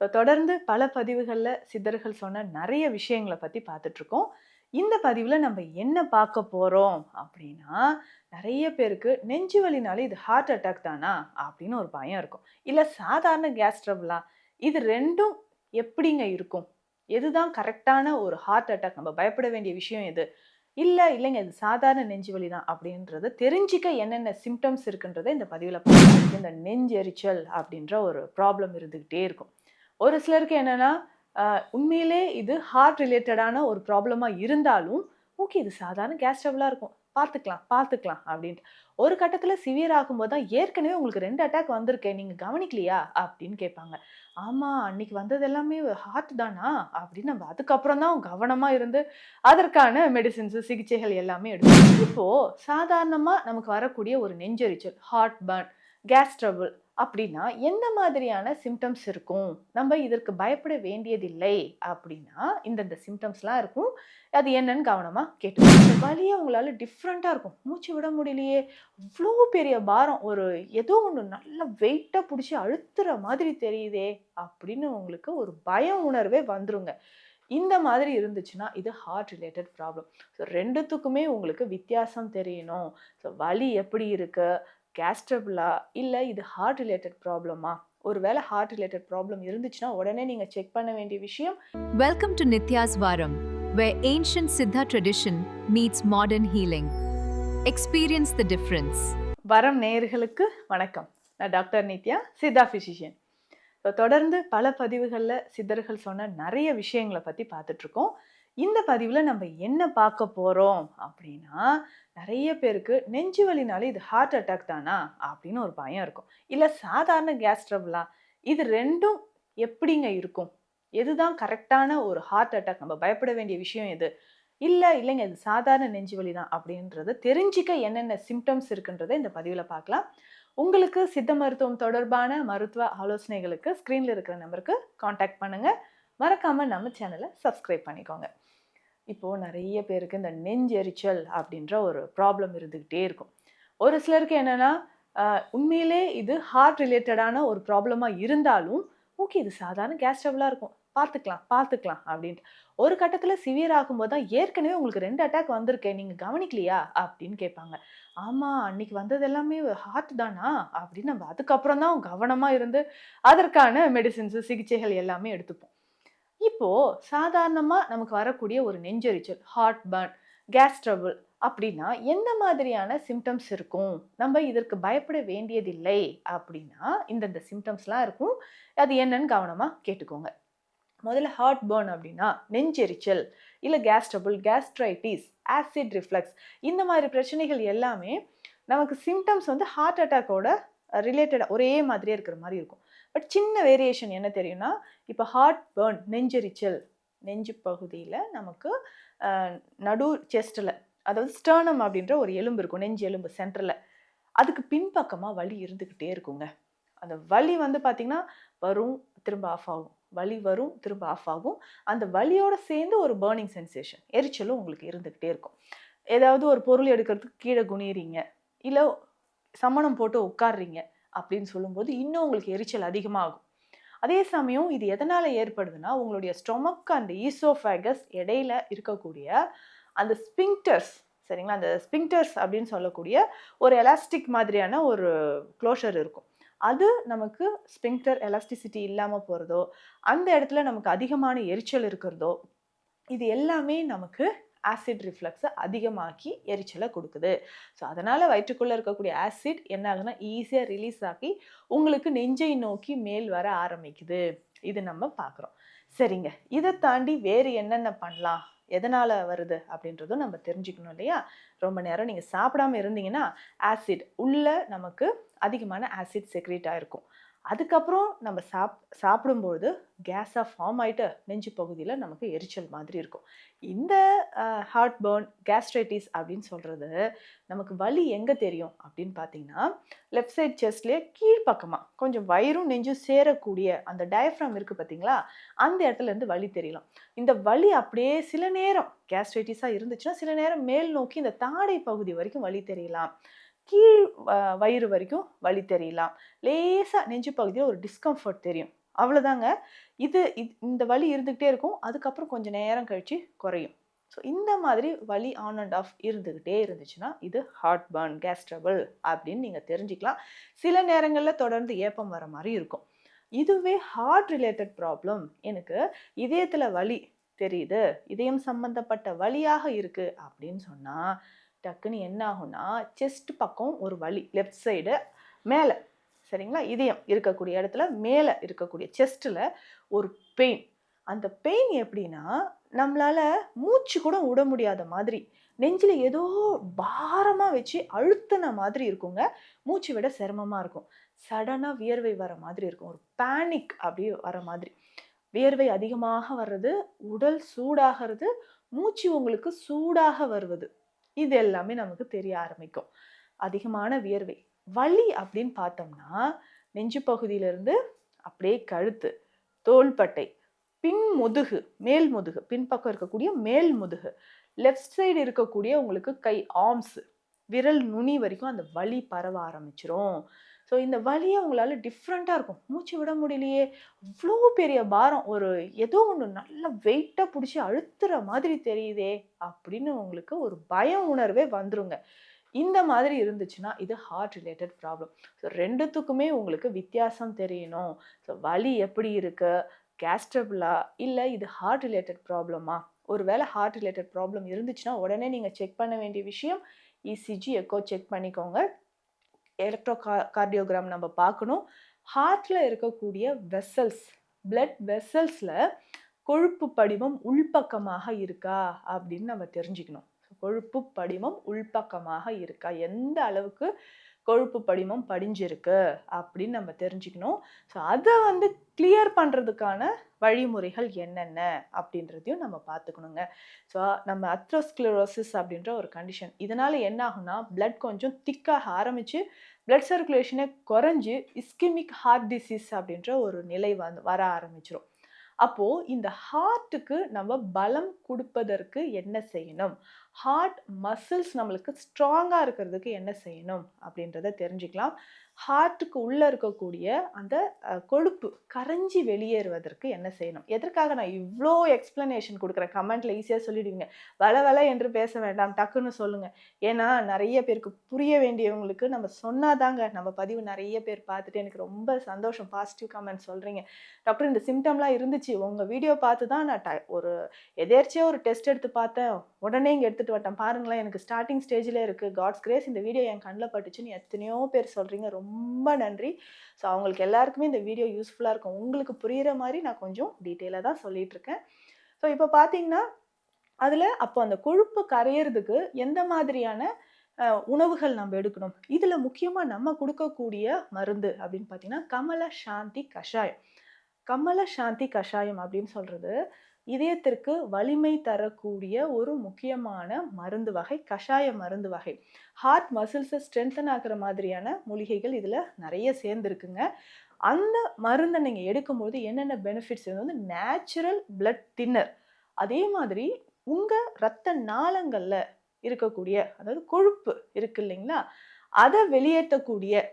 தொடர்ந்து பல பதிவுகள்ல சித்தர்கள் சொன்ன நிறைய விஷயங்கள பத்தி பார்த்துட்டுருக்கோம். இந்த பதிவுல நம்ம என்ன பார்க்க போறோம் அப்படின்னா, நெறைய பேருக்கு நெஞ்சு வலினாலே இது ஹார்ட் அட்டாக் தானா? அப்படின்னு ஒரு பயம் இருக்கும். இல்ல சாதாரண கேஸ் ட்ரபிளா? இது 2ம் எப்படிங்க இருக்கும்? எதுதான் கரெக்ட்டான ஒரு ஹார்ட் அட்டாக்? நம்ம பயப்பட வேண்டிய விஷயம் எது? இல்லைங்க இது சாதாரண நெஞ்சு வலி தான் அப்படின்றத தெரிஞ்சுக்க என்னென்ன சிம்ப்டம்ஸ் இருக்குன்றத இந்த பதிவுல பார்க்கலாம். இந்த நெஞ்செரிச்சல் அப்படின்ற ஒரு ப்ராப்ளம் இருந்துகிட்டே இருக்கும். ஒரு சிலருக்கு என்னன்னா, உண்மையிலே இது ஹார்ட் ரிலேட்டடான ஒரு ப்ராப்ளமா இருந்தாலும், ஓகே இது சாதாரண கேஸ் ட்ரபிளா இருக்கும். பார்த்துக்கலாம் அப்படின்ட்டு. ஒரு கட்டத்தில சிவியர் ஆகும்போது தான், ஏற்கனவே உங்களுக்கு 2 அட்டாக் வந்திருக்கே, நீங்க கவனிக்கலையா? அப்படின்னு கேட்பாங்க. ஆமா, அன்னைக்கு வந்தது எல்லாமே ஹார்ட் தானா? அப்படின்னு நம்ம அதுக்கப்புறம் தான் கவனமா இருந்து, அதற்கான மெடிசின்ஸ், சிகிச்சைகள் எல்லாமே எடுக்கணும். இப்போ சாதாரணமா நமக்கு வரக்கூடிய ஒரு நெஞ்செரிச்சல், ஹார்ட் பர்ன், கேஸ் ட்ரபிள் அப்படின்னா, எந்த மாதிரியான சிம்ப்டம்ஸ் இருக்கும்? நம்ம இதற்கு பயப்பட வேண்டியதில்லை அப்படின்னா, இந்தந்த சிம்ப்டம்ஸ்லாம் இருக்கும். அது என்னன்னு கவனமா கேட்டுக்கோங்க. இந்த வலியே உங்களால டிஃப்ரெண்ட்டா இருக்கும். மூச்சு விட முடியலையே! இவ்ளோ பெரிய பாரம், ஒரு ஏதோ ஒண்ணு நல்ல வெயிட்டா புடிச்சு அழுத்துற மாதிரி தெரியுதே! அப்படின்னு உங்களுக்கு ஒரு பய உணர்வே வந்துருங்க. இந்த மாதிரி இருந்துச்சுன்னா, இது ஹார்ட் ரிலேட்டட் ப்ராப்ளம். ஸோ 2த்துக்குமே உங்களுக்கு வித்தியாசம் தெரியணும். ஸோ வலி எப்படி இருக்கு? கேஸ் ட்ரபிளா? இல்ல இது ஹார்ட் ரிலேட்டட் ப்ராப்ளமா? ஒரு வேள ஹார்ட் ரிலேட்டட் ப்ராப்ளம் இருந்துச்சுன்னா, உடனே நீங்க செக் பண்ண வேண்டிய விஷயம், Welcome to Nitya's Varam, where ancient Siddha tradition meets modern healing. Experience the difference. வரம் நேயர்களுக்கு வணக்கம். நான் டாக்டர் நித்யா, சித்தா பிசிஷியன். தொடர்ந்து பல பதிவுகள்ல சித்தர்கள் சொன்ன நெறைய விஷயங்கள பத்தி பார்த்துட்டுருக்கோம். இந்த பதிவுல நம்ம என்ன பார்க்க போறோம் அப்படின்னா, நெறைய பேருக்கு நெஞ்சு வலினாலே இது ஹார்ட் அட்டாக் தானா? அப்படின்னு ஒரு பயம் இருக்கும். இல்ல சாதாரண கேஸ் ட்ரபிளா? இது 2ம் எப்படிங்க இருக்கும்? எதுதான் கரெக்ட்டான ஒரு ஹார்ட் அட்டாக்? நம்ம பயப்பட வேண்டிய விஷயம் எது? இல்லைங்க இது சாதாரண நெஞ்சு வலி தான் அப்படின்றத தெரிஞ்சுக்க என்னென்ன சிம்ப்டம்ஸ் இருக்குன்றத இந்த பதிவுல பார்க்கலாம். உங்களுக்கு சித்த மருத்துவம் தொடர்பான மருத்துவ ஆலோசனைகளுக்கு ஸ்க்ரீன்ல இருக்கிற நம்பருக்கு கான்டாக்ட் பண்ணுங்க. மறக்காம நம்ம சேனல சப்ஸ்கிரைப் பண்ணிக்கோங்க. இப்போ நெறைய பேருக்கு இந்த நெஞ்செரிச்சல் அப்படின்ற ஒரு ப்ராப்ளம் இருந்துகிட்டே இருக்கும். ஒரு சிலருக்கு என்னன்னா, அ உண்மையிலே இது ஹார்ட் ரிலேட்டடான ஒரு ப்ராப்ளமா இருந்தாலும், ஓகே இது சாதாரண கேஸ் ட்ரபிளா இருக்கும். பார்த்துக்கலாம் அப்படின்ட்டு. ஒரு கட்டத்தில சிவியர் ஆகும்போது தான், ஏற்கனவே உங்களுக்கு 2 அட்டாக் வந்திருக்கே, நீங்க கவனிக்கலையா? அப்படின்னு கேட்பாங்க. ஆமா, அன்னைக்கு வந்தது எல்லாமே ஹார்ட் தானா? அப்படின்னு நம்ம அதுக்கப்புறம் தான் கவனமா இருந்து, அதற்கான மெடிசின்ஸ், சிகிச்சைகள் எல்லாமே எடுத்துப்போம். இப்போ சாதாரணமா நமக்கு வரக்கூடிய ஒரு நெஞ்செரிச்சல், ஹார்ட் பர்ன், கேஸ் ட்ரபிள் அப்படின்னா எந்த மாதிரியான சிம்ப்டம்ஸ் இருக்கும்? நம்ம இதற்கு பயப்பட வேண்டியதில்லை அப்படின்னா, இந்தந்த சிம்ப்டம்ஸ்லாம் இருக்கும். அது என்னன்னு கவனமா கேட்டுக்கோங்க. முதல்ல ஹார்ட் பர்ன் அப்படின்னா நெஞ்செரிச்சல், இல்ல gas trouble, gastritis, acid reflux இந்த மாதிரி பிரச்சனைகள் எல்லாமே நமக்கு சிம்ப்டம்ஸ் வந்து ஹார்ட் அட்டாக்கோட ரிலேட்டடா ஒரே மாதிரியே இருக்கிற மாரி இருக்கும். பட் சின்ன வேரியேஷன் என்ன தெரியும்னா, இப்ப ஹார்ட் பர்ன் நெஞ்செரிச்சல், நெஞ்சு பகுதியில நமக்கு அ நடு செஸ்ட்ல, அதாவது ஸ்டர்னம் அப்படின்ற ஒரு எலும்பு இருக்கும். நெஞ்சு எலும்பு சென்டர்ல. அதுக்கு பின்பக்கமா வலி இருந்துகிட்டே இருக்குங்க. அந்த வலி வந்து பார்த்தீங்கன்னா, வரும், திரும்ப ஆஃப் ஆகும். வலி வரும், திரும்ப ஆஃப் ஆகும். அந்த வலியோட சேர்ந்து ஒரு பர்னிங் சென்சேஷன், எரிச்சலும் உங்களுக்கு இருந்துகிட்டே இருக்கும். ஏதாவது ஒரு பொருள் எடுக்கிறதுக்கு கீழ குனியிறீங்க, இல்ல சமணம் போட்டு உட்கார்றீங்க அப்படின்னு சொல்லும்போது, இன்னும் உங்களுக்கு எரிச்சல் அதிகமாகும். அதே சமயம் இது எதனால ஏற்படுதுன்னா, உங்களுடைய ஸ்டொமக் அண்ட் ஈசோஃபேகஸ் இடையில இருக்கக்கூடிய அந்த ஸ்பிங்க்டர்ஸ், சரிங்களா? அந்த ஸ்பிங்க்டர்ஸ் அப்படின்னு சொல்லக்கூடிய ஒரு எலாஸ்டிக் மாதிரியான ஒரு க்ளோஷர் இருக்கும். அது நமக்கு ஸ்பிங்க்டர் எலாஸ்டிசிட்டி இல்லாம போறதோ, அந்த இடத்துல நமக்கு அதிகமான எரிச்சல் இருக்கிறதோ, இது எல்லாமே நமக்கு ஆசிட் ரிஃப்ளக்ஸ அதிகமாக்கி எரிச்சல குடுக்குது. ஸோ, அதனால வயிற்றுக்குள்ள இருக்கக்கூடிய ஆசிட் என்ன ஆகுதுன்னா, ஈஸியா ரிலீஸ் ஆகி உங்களுக்கு நெஞ்சை நோக்கி மேல் வர ஆரம்பிக்குது. இது நம்ம பார்க்குறோம். சரிங்க. இத தாண்டி வேறு என்னென்ன பண்ணலாம்? எதனால வருது? அப்படின்றதும் நம்ம தெரிஞ்சுக்கணும் இல்லையா? ரொம்ப நேரம் நீங்க சாப்பிடாம இருந்தீங்கன்னா, ஆசிட் உள்ள நமக்கு அதிகமான ஆசிட் செக்ரீட் ஆயிருக்கும். அதுக்கப்புறம் நம்ம சாப்பிடும்பொழுது கேஸா ஃபார்ம் ஆயிட்டு நெஞ்சு பகுதியில நமக்கு எரிச்சல் மாதிரி இருக்கும். இந்த ஹார்ட் பர்ன், கேஸ்ட்ரைட்டிஸ் அப்படின்னு சொல்றது நமக்கு வலி எங்க தெரியும் அப்படின்னு பார்த்தீங்கன்னா, லெஃப்ட் சைட் செஸ்ட்லயே கீழ்ப்பக்கமா கொஞ்சம் வயிறும் நெஞ்சும் சேரக்கூடிய அந்த டயப்ராம் இருக்கு பார்த்தீங்களா? அந்த இடத்துல இருந்து வலி தெரியலாம். இந்த வலி அப்படியே சில நேரம் கேஸ்ட்ரைட்டிஸா இருந்துச்சுன்னா, சில நேரம் மேல் நோக்கி இந்த தாடை பகுதி வரைக்கும் வலி தெரியலாம். கீழ் வயிறு வரைக்கும் வலி தெரியலாம். லேசா நெஞ்சு பகுதியில ஒரு டிஸ்கம்ஃபர்ட் தெரியும். அவ்வளோதாங்க. இந்த வலி இருந்துகிட்டே இருக்கும். அதுக்கப்புறம் கொஞ்சம் நேரம் கழிச்சு குறையும். ஸோ இந்த மாதிரி வலி ஆன் அண்ட் ஆஃப் இருந்துகிட்டே இருந்துச்சுன்னா இது ஹார்ட் பர்ன், கேஸ் ட்ரபிள் அப்படின்னு நீங்க தெரிஞ்சுக்கலாம். சில நேரங்கள்ல தொடர்ந்து ஏப்பம் வர மாதிரி இருக்கும். இதுவே ஹார்ட் ரிலேட்டட் ப்ராப்ளம், எனக்கு இதயத்துல வலி தெரியுது, இதயம் சம்பந்தப்பட்ட வலியாக இருக்கு அப்படின்னு சொன்னா டக்குன்னு என்ன ஆகும்னா செஸ்ட் பக்கம் ஒரு வலி, லெஃப்ட் சைடு மேலே, சரிங்களா, இதயம் இருக்கக்கூடிய இடத்துல மேலே இருக்கக்கூடிய செஸ்ட்டில் ஒரு பெயின். அந்த பெயின் எப்படின்னா நம்மளால மூச்சு கூட விட முடியாத மாதிரி, நெஞ்சில் ஏதோ பாரமாக வச்சு அழுத்தின மாதிரி இருக்குங்க. மூச்சு விட சிரமமாக இருக்கும். சடனாக வியர்வை வர மாதிரி இருக்கும். ஒரு பேனிக் அப்படியே வர மாதிரி. வியர்வை அதிகமாக வர்றது, உடல் சூடாகிறது, மூச்சு உங்களுக்கு சூடாக வருவது, இது எல்லாமே நமக்கு தெரிய ஆரம்பிக்கும். அதிகமான வியர்வை. வலி அப்படின்னு பார்த்தோம்னா நெஞ்சு பகுதியிலிருந்து அப்படியே கழுத்து, தோள்பட்டை, பின் முதுகு, மேல் முதுகு, பின்பக்கம் இருக்கக்கூடிய மேல் முதுகு, லெஃப்ட் சைடு இருக்கக்கூடிய உங்களுக்கு கை, ஆர்ம்ஸ், விரல் நுனி வரைக்கும் அந்த வலி பரவ ஆரம்பிச்சிரும். ஸோ இந்த வலியை உங்களால் டிஃப்ரெண்ட்டாக இருக்கும். மூச்சு விட முடியலையே, அவ்வளோ பெரிய பாரம், ஒரு ஏதோ ஒன்று நல்ல வெயிட்டாக பிடிச்சி அழுத்துற மாதிரி தெரியுதே அப்படின்னு உங்களுக்கு ஒரு பய உணர்வே வந்துருங்க. இந்த மாதிரி இருந்துச்சுன்னா இது ஹார்ட் ரிலேட்டட் ப்ராப்ளம். ஸோ ரெண்டுத்துக்குமே உங்களுக்கு வித்தியாசம் தெரியணும். ஸோ வலி எப்படி இருக்கு, கேஸ் ட்ரபிளா இல்லை இது ஹார்ட் ரிலேட்டட் ப்ராப்ளமா? ஒருவேளை ஹார்ட் ரிலேட்டட் ப்ராப்ளம் இருந்துச்சுன்னா உடனே நீங்கள் செக் பண்ண வேண்டிய விஷயம் இசிஜி, எக்கோ செக் பண்ணிக்கோங்க. எலக்ட்ரோ கார்டியோகிராம் நம்ம பார்க்கணும். ஹார்ட்டில் இருக்கக்கூடிய வெசல்ஸ், பிளட் வெசல்ஸில் கொழுப்பு படிமம் உள்பக்கமாக இருக்கா அப்படின்னு நம்ம தெரிஞ்சுக்கணும். கொழுப்பு படிமம் உள்பக்கமாக இருக்கா, எந்த அளவுக்கு கொழுப்பு படிமம் படிஞ்சிருக்கு அப்படின்னு நம்ம தெரிஞ்சுக்கணும். ஸோ அதை கிளியர் பண்ணுறதுக்கான வழிமுறைகள் என்னென்ன அப்படின்றதையும் நம்ம பார்த்துக்கணுங்க. ஸோ நம்ம அத்ரோஸ்க்ளரோசிஸ் அப்படின்ற ஒரு கண்டிஷன், இதனால் என்ன ஆகும்னா பிளட் கொஞ்சம் திக்காக ஆரம்பித்து பிளட் சர்க்குலேஷனே குறைஞ்சி இஸ்கிமிக் ஹார்ட் டிசீஸ் அப்படின்ற ஒரு நிலை வர ஆரம்பிச்சிடும். அப்போது இந்த ஹார்ட்டுக்கு நம்ம பலம் கொடுப்பதற்கு என்ன செய்யணும், ஹார்ட் மசில்ஸ் நம்மளுக்கு ஸ்ட்ராங்காக இருக்கிறதுக்கு என்ன செய்யணும் அப்படின்றத தெரிஞ்சுக்கலாம். ஹார்ட்டுக்கு உள்ளே இருக்கக்கூடிய அந்த கொழுப்பு கரைஞ்சி வெளியேறுவதற்கு என்ன செய்யணும். எதற்காக நான் இவ்வளோ எக்ஸ்ப்ளனேஷன் கொடுக்குறேன், கமெண்ட்டில் ஈஸியாக சொல்லிடுவீங்க, வள என்று பேச வேண்டாம், டக்குன்னு சொல்லுங்கள். ஏன்னா நிறைய பேருக்கு புரிய வேண்டியவங்களுக்கு நம்ம சொன்னாதாங்க, நம்ம பதிவு நிறைய பேர் பார்த்துட்டு எனக்கு ரொம்ப சந்தோஷம், பாசிட்டிவ் கமெண்ட் சொல்கிறீங்க. டாக்டர் இந்த சிம்டம்லாம் இருந்துச்சு, உங்கள் வீடியோ பார்த்து தான் நான் ஒரு எதேர்ச்சியாக ஒரு டெஸ்ட் எடுத்து பார்த்தேன், உடனே இங்கே எடுத்துகிட்டு வரட்டேன் பாருங்களேன், எனக்கு ஸ்டார்டிங் ஸ்டேஜில் இருக்குது, காட்ஸ் கிரேஸ் இந்த வீடியோ என் கண்ணில் பட்டுச்சுன்னு எத்தனையோ பேர் சொல்கிறீங்க. ரொம்ப நன்றி. ஸோ அவங்களுக்கு எல்லாருக்குமே இந்த வீடியோ யூஸ்ஃபுல்லாக இருக்கும். உங்களுக்கு புரிகிற மாதிரி நான் கொஞ்சம் டீட்டெயிலாக தான் சொல்லிகிட்ருக்கேன். ஸோ இப்போ பார்த்தீங்கன்னா அதில் அப்போ அந்த கொழுப்பு கரையிறதுக்கு எந்த மாதிரியான உணவுகள் நம்ம எடுக்கணும், இதில் முக்கியமாக நம்ம கொடுக்கக்கூடிய மருந்து அப்படின்னு பார்த்தீங்கன்னா கமல சாந்தி கஷாயம். கமல சாந்தி கஷாயம் அப்படின்னு சொல்கிறது இதயத்திற்கு வலிமை தரக்கூடிய ஒரு முக்கியமான மருந்து வகை, கஷாய மருந்து வகை. ஹார்ட் மசில்ஸை ஸ்ட்ரென்தன் ஆகிற மாதிரியான மூலிகைகள் இதில் நிறைய சேர்ந்துருக்குங்க. அந்த மருந்தை நீங்கள் எடுக்கும்போது என்னென்ன பெனிஃபிட்ஸ் நேச்சுரல் பிளட் தின்னர், அதே மாதிரி உங்கள் இரத்த நாளங்களில் இருக்கக்கூடிய, அதாவது கொழுப்பு இருக்கு இல்லைங்களா, அதை வெளியேற்றக்கூடிய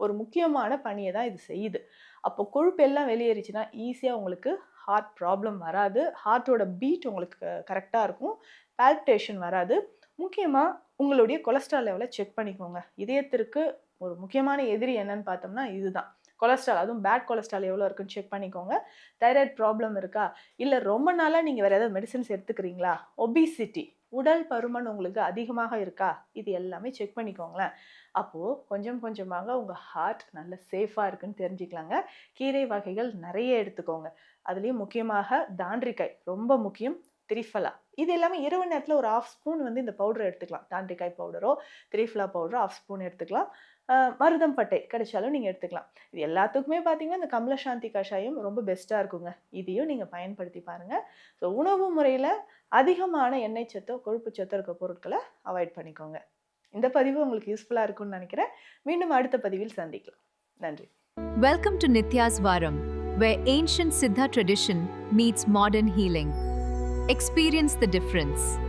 ஒரு முக்கியமான பணியை தான் இது செய்யுது. அப்போ கொழுப்பு எல்லாம் வெளியேறிச்சுன்னா ஈஸியாக உங்களுக்கு ஹார்ட் ப்ராப்ளம் வராது, ஹார்ட்டோட பீட் உங்களுக்கு கரெக்டாக இருக்கும், பால்பிட்டேஷன் வராது. முக்கியமாக உங்களுடைய கொலஸ்ட்ரால் லெவலை செக் பண்ணிக்கோங்க. இதயத்திற்கு ஒரு முக்கியமான எதிரி என்னன்னு பார்த்தோம்னா இதுதான் கொலஸ்ட்ரால். அதுவும் பேட் கொலஸ்ட்ரால் எவ்வளோ இருக்குன்னு செக் பண்ணிக்கோங்க. தைராய்டு ப்ராப்ளம் இருக்கா, இல்லை ரொம்ப நாளாக நீங்கள் வேறு ஏதாவது மெடிசன்ஸ் எடுத்துக்கிறீங்களா, ஒபிசிட்டி, உடல் பருமன் உங்களுக்கு அதிகமாக இருக்கா, இது எல்லாமே செக் பண்ணிக்கோங்களேன். அப்போது கொஞ்சம் கொஞ்சமாக உங்கள் ஹார்ட் நல்ல சேஃபாக இருக்குன்னு தெரிஞ்சுக்கலாங்க. கீரை வகைகள் நிறைய எடுத்துக்கோங்க. அதுலேயும் முக்கியமாக தாண்டிக்காய் ரொம்ப முக்கியம், திரிஃபலா, இது எல்லாமே இரவு நேரத்தில் ஒரு 1/2 ஸ்பூன் இந்த பவுடர் எடுத்துக்கலாம். தாண்டிக்காய் பவுடரோ திரிஃபலா பவுடரோ 1/2 ஸ்பூன் எடுத்துக்கலாம். மருதம் பட்டை கிடைச்சாலும் நீங்கள் எடுத்துக்கலாம். இது எல்லாத்துக்குமே பார்த்தீங்கன்னா இந்த கமல சாந்தி கஷாயம் ரொம்ப பெஸ்ட்டாக இருக்குங்க. இதையும் நீங்கள் பயன்படுத்தி பாருங்கள். ஸோ உணவு முறையில் அதிகமான எண்ணெய் சத்தோ கொழுப்பு சத்தோ இருக்க பொருட்களை அவாய்ட் பண்ணிக்கோங்க. இந்த பதிவு உங்களுக்கு யூஸ்ஃபுல்லாக இருக்கும்னு நினைக்கிறேன். மீண்டும் அடுத்த பதிவில் சந்திக்கலாம். நன்றி. Welcome to Nitya's Varam, where ancient Siddha tradition meets modern healing. Experience the difference.